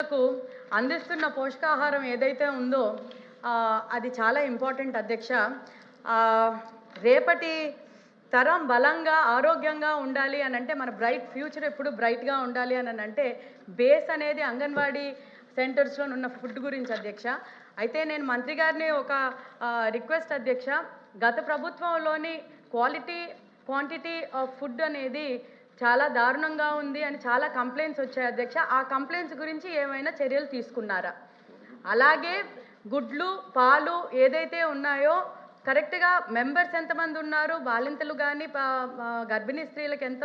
పిల్లలకు అందిస్తున్న పోషకాహారం ఏదైతే ఉందో అది చాలా ఇంపార్టెంట్ అధ్యక్ష. రేపటి తరం బలంగా ఆరోగ్యంగా ఉండాలి అని అంటే మన బ్రైట్ ఫ్యూచర్ ఎప్పుడు బ్రైట్గా ఉండాలి అని అంటే బేస్ అనేది అంగన్వాడీ సెంటర్స్లో ఉన్న ఫుడ్ గురించి అధ్యక్ష. అయితే నేను మంత్రి గారిని ఒక రిక్వెస్ట్ అధ్యక్ష, గత ప్రభుత్వంలోని క్వాంటిటీ ఆఫ్ ఫుడ్ అనేది చాలా దారుణంగా ఉంది అని చాలా కంప్లైంట్స్ వచ్చాయి అధ్యక్ష. ఆ కంప్లైంట్స్ గురించి ఏమైనా చర్యలు తీసుకున్నారా? అలాగే గుడ్లు పాలు ఏదైతే ఉన్నాయో కరెక్ట్గా మెంబర్స్ ఎంతమంది ఉన్నారు, బాలింతలు కానీ గర్భిణీ స్త్రీలకు ఎంత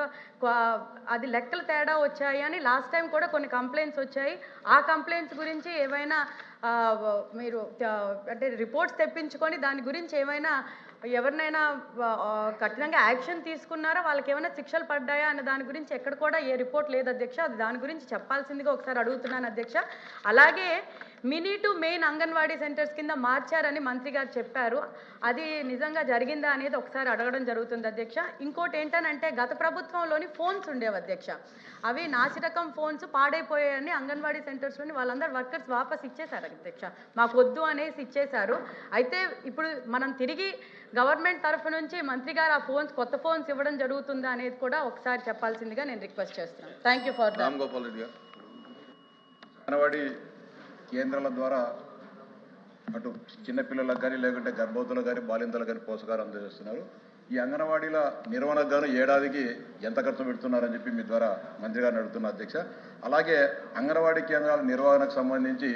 అది లెక్కలు తేడా వచ్చాయి అని లాస్ట్ టైం కూడా కొన్ని కంప్లైంట్స్ వచ్చాయి. ఆ కంప్లైంట్స్ గురించి ఏమైనా మీరు అంటే రిపోర్ట్స్ తెప్పించుకొని దాని గురించి ఏమైనా ఎవరినైనా కఠినంగా యాక్షన్ తీసుకున్నారా, వాళ్ళకి ఏమైనా శిక్షలు పడ్డాయా అన్న దాని గురించి ఎక్కడ కూడా ఏ రిపోర్ట్ లేదు అధ్యక్ష. అది దాని గురించి చెప్పాల్సిందిగా ఒకసారి అడుగుతున్నాను అధ్యక్ష. అలాగే mini to main anganwadi centres కింద మార్చారని మంత్రి గారు చెప్పారు, అది నిజంగా జరిగిందా అనేది ఒకసారి అడగడం జరుగుతుంది అధ్యక్ష. ఇంకోటి ఏంటనంటే గత ప్రభుత్వంలోని ఫోన్స్ ఉండేవి అధ్యక్ష, అవి నాసిరకం ఫోన్స్ పాడైపోయాయని అంగన్వాడీ సెంటర్స్లోని వాళ్ళందరూ వర్కర్స్ వాపస్ ఇచ్చేశారు అధ్యక్ష, మాకు వద్దు అనేసి ఇచ్చేశారు. అయితే ఇప్పుడు మనం తిరిగి గవర్నమెంట్ తరఫు నుంచి మంత్రి గారు ఆ ఫోన్స్ కొత్త ఫోన్స్ ఇవ్వడం జరుగుతుందా అనేది కూడా ఒకసారి చెప్పాల్సిందిగా నేను రిక్వెస్ట్ చేస్తున్నాను. Thank you for Ram Gopal Reddy గారు. అంగన్వాడీ కేంద్రాల ద్వారా అటు చిన్నపిల్లలకు కానీ లేకుంటే గర్భవతులకు కానీ బాలింతలకు కానీ పోషకాలు అందజేస్తున్నారు. ఈ అంగన్వాడీల నిర్వహణకు గాను ఏడాదికి ఎంత ఖర్చు పెడుతున్నారని చెప్పి మీ ద్వారా మంత్రి గారిని అడుగుతున్నా అధ్యక్ష. అలాగే అంగన్వాడీ కేంద్రాల నిర్వహణకు సంబంధించి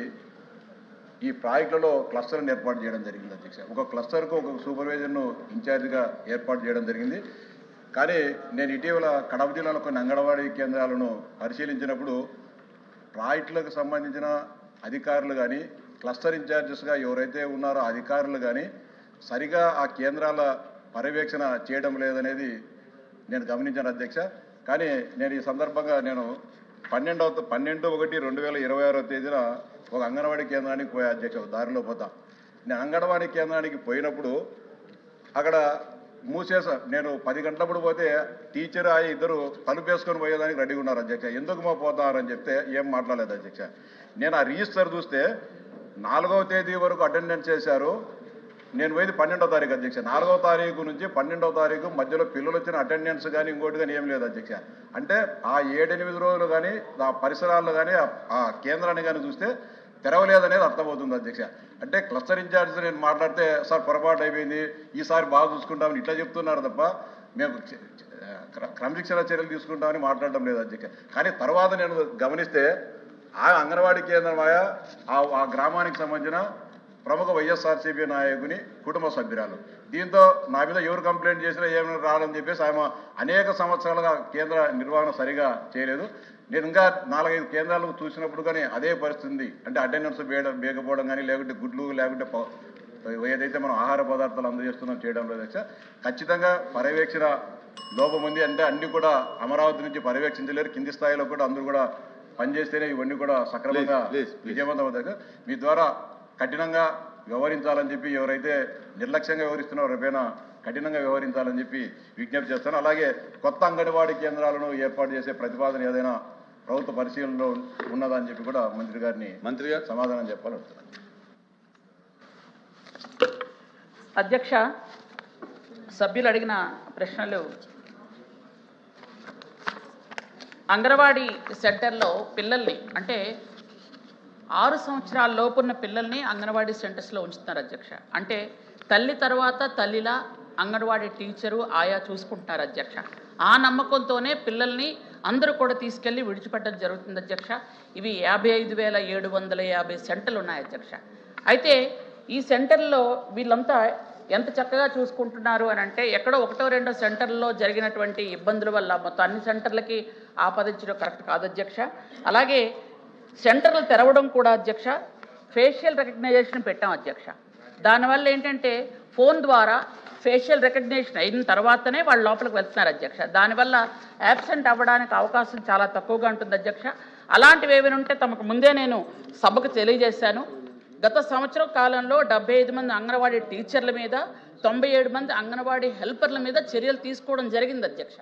ఈ ప్రాజెక్టులలో క్లస్టర్ని ఏర్పాటు చేయడం జరిగింది అధ్యక్ష. ఒక క్లస్టర్కు ఒక సూపర్వైజర్ను ఇన్ఛార్జిగా ఏర్పాటు చేయడం జరిగింది. కానీ నేను ఇటీవల కడప జిల్లాలో కొన్ని అంగన్వాడీ కేంద్రాలను పరిశీలించినప్పుడు ప్రాజెక్టులకు సంబంధించిన అధికారులు కానీ క్లస్టర్ ఇన్ఛార్జెస్గా ఎవరైతే ఉన్నారో అధికారులు కానీ సరిగా ఆ కేంద్రాల పర్యవేక్షణ చేయడం లేదనేది నేను గమనించాను అధ్యక్ష. కానీ నేను ఈ సందర్భంగా నేను 12/1/2026 తేదీన ఒక అంగన్వాడీ కేంద్రానికి పోయా అధ్యక్ష. దారిలో పోతా నేను అంగన్వాడీ కేంద్రానికి పోయినప్పుడు అక్కడ మూసేసా. నేను 10 గంటలప్పుడు పోతే టీచర్ ఆ ఇద్దరు తలుపు వేసుకొని పోయేదానికి రెడీగా ఉన్నారు అధ్యక్ష. ఎందుకు మా పోతారని చెప్తే ఏం మాట్లాడలేదు అధ్యక్ష. నేను ఆ రిజిస్టర్ చూస్తే 4వ తేదీ వరకు అటెండెన్స్ చేశారు. నేను పోయింది 12వ తారీఖు అధ్యక్ష. 4వ తారీఖు నుంచి 12వ తారీఖు మధ్యలో పిల్లలు వచ్చిన అటెండెన్స్ కానీ ఇంకోటి కానీ ఏం లేదు అధ్యక్ష. అంటే ఆ 7-8 రోజులు కానీ ఆ పరిసరాల్లో కానీ ఆ కేంద్రాన్ని కానీ చూస్తే తెరవలేదనేది అర్థమవుతుంది అధ్యక్ష. అంటే క్లస్టర్ ఇన్ఛార్జ్ నేను మాట్లాడితే సార్ పొరపాటు అయిపోయింది, ఈసారి బాగా చూసుకుంటామని ఇట్లా చెప్తున్నారు తప్ప మేము క్రమశిక్షణ చర్యలు తీసుకుంటామని మాట్లాడడం లేదు అధ్యక్ష. కానీ తర్వాత నేను గమనిస్తే ఆ అంగన్వాడీ కేంద్రం ఆ గ్రామానికి సంబంధించిన ప్రముఖ వైఎస్ఆర్సీపీ నాయకుని కుటుంబ సభ్యురాలు. దీంతో నా మీద ఎవరు కంప్లైంట్ చేసినా ఏమైనా రావాలని చెప్పేసి ఆమె అనేక సంవత్సరాలుగా కేంద్ర నిర్వహణ సరిగా చేయలేదు. నేను ఇంకా 4-5 కేంద్రాలకు చూసినప్పుడు కానీ అదే పరిస్థితి. అంటే అటెండెన్స్ వేయకపోవడం కానీ లేకుంటే గుడ్లు లేకుంటే ఏదైతే మనం ఆహార పదార్థాలు అందజేస్తున్నాం చేయడం లేదు అధ్యక్ష. ఖచ్చితంగా పర్యవేక్షణ లోపం ఉంది. అంటే అన్ని కూడా అమరావతి నుంచి పర్యవేక్షించలేరు, కింది స్థాయిలో కూడా అందరూ కూడా పనిచేస్తేనే ఇవన్నీ కూడా సక్రమంగా విజయవంతం అవుతాయి. మీ ద్వారా కఠినంగా వ్యవహరించాలని చెప్పి ఎవరైతే నిర్లక్ష్యంగా వ్యవహరిస్తున్నారో రేపైనా కఠినంగా వ్యవహరించాలని చెప్పి విజ్ఞప్తి చేస్తాను. అలాగే కొత్త అంగన్వాడీ కేంద్రాలను ఏర్పాటు చేసే ప్రతిపాదన ఏదైనా ప్రభుత్వ పరిశీలనలో ఉన్నదా అని చెప్పి కూడా మంత్రి గారు సమాధానం చెప్పాలనుకుంటున్నాను. అధ్యక్ష, సభ్యులు అడిగిన ప్రశ్నలు అంగన్వాడీ సెంటర్లో పిల్లల్ని అంటే 6 సంవత్సరాల లోపున్న పిల్లల్ని అంగన్వాడీ సెంటర్స్లో ఉంచుతున్నారు అధ్యక్ష. అంటే తల్లి తర్వాత తల్లిలా అంగన్వాడీ టీచరు ఆయా చూసుకుంటున్నారు అధ్యక్ష. ఆ నమ్మకంతోనే పిల్లల్ని అందరూ కూడా తీసుకెళ్ళి విడిచిపెట్టడం జరుగుతుంది అధ్యక్ష. ఇవి 55,750 సెంటర్లు ఉన్నాయి అధ్యక్ష. అయితే ఈ సెంటర్లో వీళ్ళంతా ఎంత చక్కగా చూసుకుంటున్నారు అని అంటే ఎక్కడో 1-2 సెంటర్లలో జరిగినటువంటి ఇబ్బందుల వల్ల మొత్తం అన్ని సెంటర్లకి ఆపాదించడం కరెక్ట్ కాదు అధ్యక్ష. అలాగే సెంటర్లు తెరవడం కూడా అధ్యక్ష ఫేషియల్ రికగ్నైజేషన్ పెట్టాం అధ్యక్ష. దానివల్ల ఏంటంటే ఫోన్ ద్వారా ఫేషియల్ రికగ్నిషన్ అయిన తర్వాతనే వాళ్ళు లోపలికి వెళ్తున్నారు అధ్యక్ష. దానివల్ల యాబ్సెంట్ అవ్వడానికి అవకాశం చాలా తక్కువగా ఉంటుంది అధ్యక్ష. అలాంటివి ఏమైనా ఉంటే తమకు ముందే నేను సభకు తెలియజేశాను. గత సంవత్సరం కాలంలో 75 మంది అంగన్వాడీ టీచర్ల మీద 97 మంది అంగన్వాడీ హెల్పర్ల మీద చర్యలు తీసుకోవడం జరిగింది అధ్యక్ష.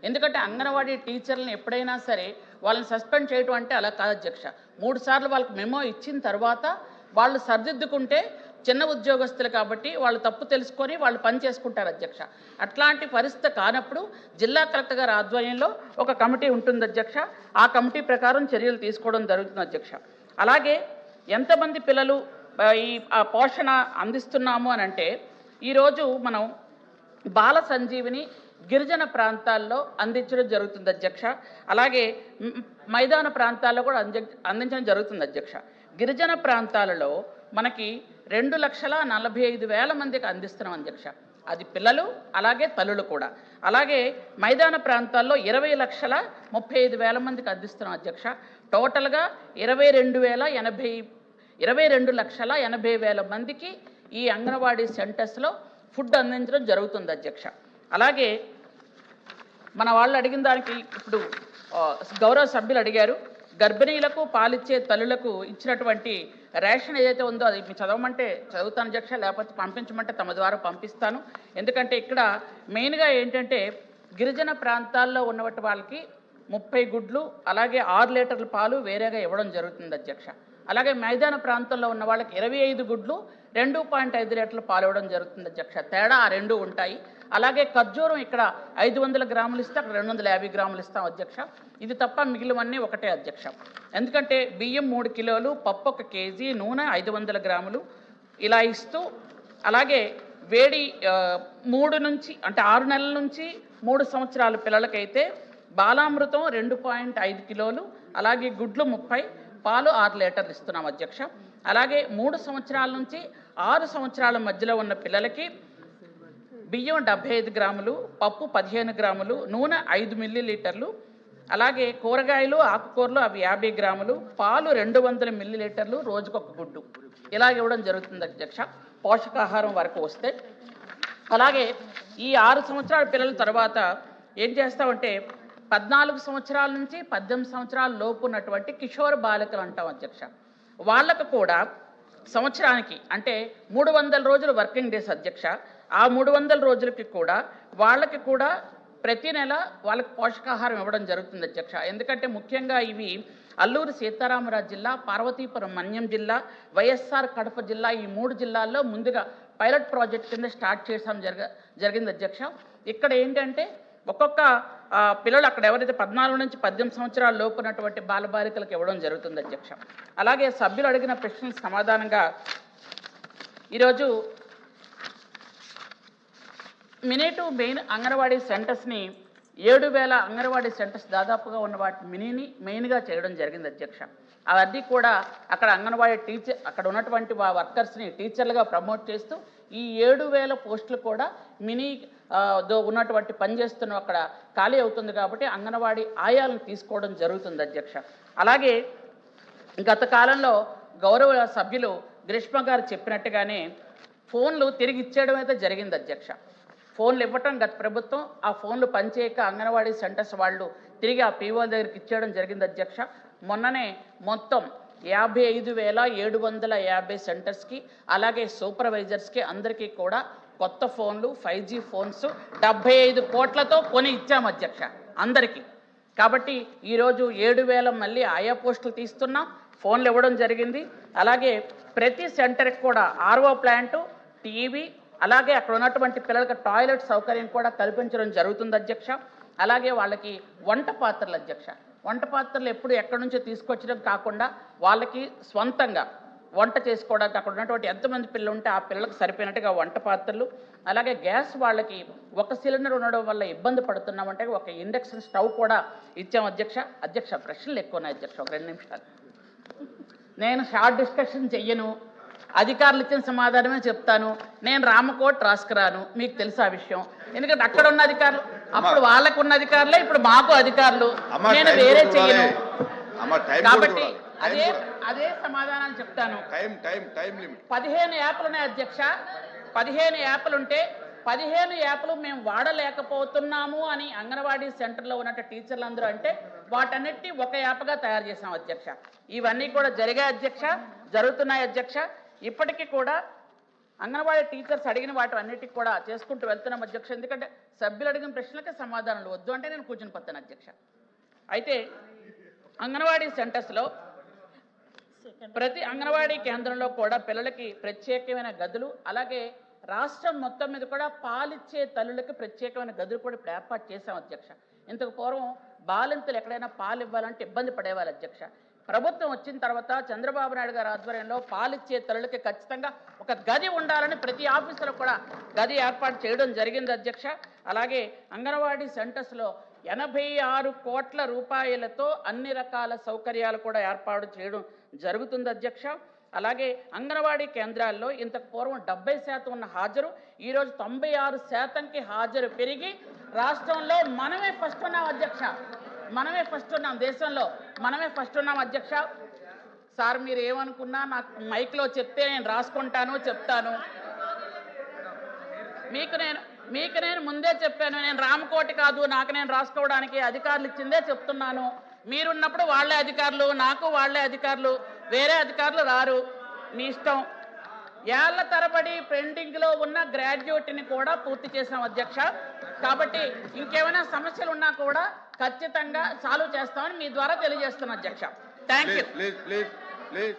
ఎందుకంటే అంగన్వాడీ టీచర్లను ఎప్పుడైనా సరే వాళ్ళని సస్పెండ్ చేయడం అంటే అలా కాదు అధ్యక్ష. 3 సార్లు వాళ్ళకి మెమో ఇచ్చిన తర్వాత వాళ్ళు సరిదిద్దుకుంటే చిన్న ఉద్యోగస్తులు కాబట్టి వాళ్ళు తప్పు తెలుసుకొని వాళ్ళు పని చేసుకుంటారు అధ్యక్ష. అట్లాంటి పరిస్థితి కానప్పుడు జిల్లా కలెక్టర్ గారి ఆధ్వర్యంలో ఒక కమిటీ ఉంటుంది అధ్యక్ష. ఆ కమిటీ ప్రకారం చర్యలు తీసుకోవడం జరుగుతుంది అధ్యక్ష. అలాగే ఎంతమంది పిల్లలు ఈ పోషణ అందిస్తున్నాము అని అంటే ఈరోజు మనం బాల సంజీవిని గిరిజన ప్రాంతాల్లో అందించడం జరుగుతుంది అధ్యక్ష. అలాగే మైదాన ప్రాంతాల్లో కూడా అందించడం జరుగుతుంది అధ్యక్ష. గిరిజన ప్రాంతాలలో మనకి 2,45,000 మందికి అందిస్తున్నాం అధ్యక్ష. అది పిల్లలు అలాగే తల్లులు కూడా. అలాగే మైదాన ప్రాంతాల్లో 20,35,000 మందికి అందిస్తున్నాం అధ్యక్ష. టోటల్గా 22,80,000 మందికి ఈ అంగన్వాడీ సెంటర్స్లో ఫుడ్ అందించడం జరుగుతుంది అధ్యక్ష. అలాగే మన వాళ్ళు అడిగిన దానికి ఇప్పుడు గౌరవ సభ్యులు అడిగారు, గర్భిణీలకు పాలిచ్చే తల్లులకు ఇచ్చినటువంటి రేషన్ ఏదైతే ఉందో అది మీరు చదవమంటే చదువుతాను అధ్యక్ష, లేకపోతే పంపించమంటే తమ ద్వారా పంపిస్తాను. ఎందుకంటే ఇక్కడ మెయిన్గా ఏంటంటే గిరిజన ప్రాంతాల్లో ఉన్నటువంటి వాళ్ళకి 30 గుడ్లు అలాగే 6 లీటర్ల పాలు వేరేగా ఇవ్వడం జరుగుతుంది అధ్యక్ష. అలాగే మైదాన ప్రాంతంలో ఉన్న వాళ్ళకి 25 గుడ్లు 2.5 లీటర్ల పాలు ఇవ్వడం జరుగుతుంది అధ్యక్ష. తేడా ఆ 2 ఉంటాయి. అలాగే ఖర్జూరం ఇక్కడ 500 గ్రాములు ఇస్తే అక్కడ 250 గ్రాములు ఇస్తాం అధ్యక్ష. ఇది తప్ప మిగిలినవన్నీ ఒకటే అధ్యక్ష. ఎందుకంటే బియ్యం 3 కిలోలు, పప్పు 1 కేజీ, నూనె 500 గ్రాములు ఇలా ఇస్తూ, అలాగే వేడి 3 నుంచి అంటే 6 నెలల నుంచి 3 సంవత్సరాల పిల్లలకైతే బాలామృతం 2.5 కిలోలు, అలాగే గుడ్లు 30, పాలు 6 లీటర్లు ఇస్తున్నాం అధ్యక్ష. అలాగే 3 సంవత్సరాల నుంచి 6 సంవత్సరాల మధ్యలో ఉన్న పిల్లలకి బియ్యం 75 గ్రాములు, పప్పు 15 గ్రాములు, నూనె 5 మిల్లీలీటర్లు, అలాగే కూరగాయలు ఆకుకూరలు అవి 50 గ్రాములు, పాలు 200 మిల్లీలీటర్లు, రోజుకొక గుడ్డు ఇలా ఇవ్వడం జరుగుతుంది అధ్యక్ష. పోషకాహారం వరకు వస్తే అలాగే ఈ 6 సంవత్సరాల పిల్లల తర్వాత ఏం చేస్తామంటే 14 సంవత్సరాల నుంచి 18 సంవత్సరాల లోపు ఉన్నటువంటి కిషోర బాలికలు అంటాం అధ్యక్ష. వాళ్ళకు కూడా సంవత్సరానికి అంటే 300 రోజులు వర్కింగ్ డేస్ అధ్యక్ష. ఆ 300 రోజులకి కూడా వాళ్ళకి కూడా ప్రతి నెల వాళ్ళకి పోషకాహారం ఇవ్వడం జరుగుతుంది అధ్యక్ష. ఎందుకంటే ముఖ్యంగా ఇవి అల్లూరు సీతారామరాజు జిల్లా, పార్వతీపురం మన్యం జిల్లా, వైఎస్ఆర్ కడప జిల్లా, ఈ 3 జిల్లాల్లో ముందుగా పైలట్ ప్రాజెక్ట్ కింద స్టార్ట్ చేసాం జరిగింది అధ్యక్ష. ఇక్కడ ఏంటంటే ఒక్కొక్క పిల్లలు అక్కడ ఎవరైతే 14 నుంచి 18 సంవత్సరాల లోపు ఉన్నటువంటి బాలబాలికలకు ఇవ్వడం జరుగుతుంది అధ్యక్ష. అలాగే సభ్యులు అడిగిన ప్రశ్నలకు సమాధానంగా ఈరోజు మినీ టు మెయిన్ అంగన్వాడీ సెంటర్స్ని 7,000 అంగన్వాడీ సెంటర్స్ దాదాపుగా ఉన్న వాటి మినీని మెయిన్గా చేయడం జరిగింది అధ్యక్ష. అవన్నీ కూడా అక్కడ అంగన్వాడీ టీచర్ అక్కడ ఉన్నటువంటి వర్కర్స్ని టీచర్లుగా ప్రమోట్ చేస్తూ ఈ 7,000 పోస్టులు కూడా మినీ ఉన్నటువంటి పనిచేస్తున్న అక్కడ ఖాళీ అవుతుంది కాబట్టి అంగన్వాడీ ఆయాలను తీసుకోవడం జరుగుతుంది అధ్యక్ష. అలాగే గత కాలంలో గౌరవ సభ్యులు గ్రీష్మ గారు చెప్పినట్టుగానే ఫోన్లు తిరిగి ఇచ్చేయడం అయితే జరిగింది అధ్యక్ష. ఫోన్లు ఇవ్వటం గత ప్రభుత్వం, ఆ ఫోన్లు పనిచేయక అంగన్వాడీ సెంటర్స్ వాళ్ళు తిరిగి ఆ పీఓ దగ్గరికి ఇచ్చేయడం జరిగింది అధ్యక్ష. మొన్ననే మొత్తం 55,750 సెంటర్స్కి అలాగే సూపర్వైజర్స్కి అందరికీ కూడా కొత్త ఫోన్లు 5G ఫోన్స్ 75 కోట్లతో కొని ఇచ్చాం అధ్యక్ష అందరికీ. కాబట్టి ఈరోజు 7,000 మళ్ళీ ఆయా పోస్టులు తీస్తున్నాం, ఫోన్లు ఇవ్వడం జరిగింది. అలాగే ప్రతి సెంటర్కి కూడా RO ప్లాంటు, టీవీ, అలాగే అక్కడ ఉన్నటువంటి పిల్లలకి టాయిలెట్ సౌకర్యం కూడా కల్పించడం జరుగుతుంది అధ్యక్ష. అలాగే వాళ్ళకి వంట పాత్రలు అధ్యక్ష, వంట పాత్రలు ఎప్పుడు ఎక్కడి నుంచో తీసుకొచ్చడం కాకుండా వాళ్ళకి స్వంతంగా వంట చేసుకోవడానికి అక్కడ ఉన్నటువంటి ఎంతమంది పిల్లలు ఉంటే ఆ పిల్లలకు సరిపోయినట్టుగా వంట పాత్రలు, అలాగే గ్యాస్ వాళ్ళకి 1 సిలిండర్ ఉండడం వల్ల ఇబ్బంది పడుతున్నామంటే ఒక ఇండక్షన్ స్టవ్ కూడా ఇచ్చాం అధ్యక్ష. అధ్యక్ష ప్రశ్నలు ఎక్కువ ఉన్నాయి అధ్యక్ష, ఒక 2 నిమిషాలు. నేను షార్ట్ డిస్కషన్ చెయ్యను, అధికారులు ఇచ్చిన సమాధానమే చెప్తాను. నేను రామకోట్ రాసుకురాను, మీకు తెలుసు ఆ విషయం. ఎందుకంటే అక్కడ ఉన్న అధికారులు అప్పుడు వాళ్ళకు ఉన్న అధికారులే ఇప్పుడు మాకు అధికారులు, నేను వేరే చెయ్యను. కాబట్టి అదే సమాధానాలు చెప్తాను. 15 యాప్లు ఉన్నాయి అధ్యక్ష. 15 యాప్లు ఉంటే 15 యాప్లు మేము వాడలేకపోతున్నాము అని అంగన్వాడీ సెంటర్లో ఉన్న టీచర్లు అందరూ అంటే వాటన్నిటిని ఒక యాప్గా తయారు చేసాం అధ్యక్ష. ఇవన్నీ కూడా జరిగాయి అధ్యక్ష, జరుగుతున్నాయి అధ్యక్ష. ఇప్పటికీ కూడా అంగన్వాడీ టీచర్స్ అడిగిన వాటి అన్నిటికీ కూడా చేసుకుంటూ వెళ్తున్నాం అధ్యక్ష. ఎందుకంటే సభ్యులు అడిగిన ప్రశ్నలకే సమాధానాలు వద్దు అంటే నేను కూర్చుని పోతాను అధ్యక్ష. అయితే అంగన్వాడీ సెంటర్స్లో ప్రతి అంగన్వాడీ కేంద్రంలో కూడా పిల్లలకి ప్రత్యేకమైన గదులు, అలాగే రాష్ట్రం మొత్తం మీద కూడా పాలిచ్చే తల్లులకి ప్రత్యేకమైన గదులు కూడా ఇప్పుడు ఏర్పాటు చేశాం అధ్యక్ష. ఇంతకు పూర్వం బాలింతలు ఎక్కడైనా పాలు ఇవ్వాలంటే ఇబ్బంది పడేవారు అధ్యక్ష. ప్రభుత్వం వచ్చిన తర్వాత చంద్రబాబు నాయుడు గారి ఆధ్వర్యంలో పాలిచ్చే తల్లులకి ఖచ్చితంగా ఒక గది ఉండాలని ప్రతి ఆఫీసులో కూడా గది ఏర్పాటు చేయడం జరిగింది అధ్యక్ష. అలాగే అంగన్వాడీ సెంటర్స్లో 86 కోట్ల రూపాయలతో అన్ని రకాల సౌకర్యాలు కూడా ఏర్పాటు చేయడం జరుగుతుంది అధ్యక్ష. అలాగే అంగన్వాడీ కేంద్రాల్లో ఇంతకు పూర్వం 70% ఉన్న హాజరు ఈరోజు 96%కి హాజరు పెరిగి రాష్ట్రంలో మనమే ఫస్ట్ ఉన్నాం అధ్యక్ష. మనమే ఫస్ట్ ఉన్నాం, దేశంలో మనమే ఫస్ట్ ఉన్నాం అధ్యక్ష. సార్ మీరు ఏమనుకున్నా నాకు మైక్లో చెప్తే నేను రాసుకుంటాను, చెప్తాను. మీకు నేను ముందే చెప్పాను, నేను రామకోటి కాదు, నాకు నేను రాసుకోవడానికి అధికారులు ఇచ్చిందే చెప్తున్నాను. మీరున్నప్పుడు వాళ్ళే అధికారులు, నాకు వాళ్ళే అధికారులు, వేరే అధికారులు రారు, మీ ఇష్టం. ఏళ్ల తరబడి పెండింగ్లో ఉన్న గ్రాడ్యుయేట్ని కూడా పూర్తి చేసాం అధ్యక్ష. కాబట్టి ఇంకేమైనా సమస్యలు ఉన్నా కూడా ఖచ్చితంగా సాల్వ్ చేస్తామని మీ ద్వారా తెలియజేస్తున్నాను అధ్యక్ష. Thank you.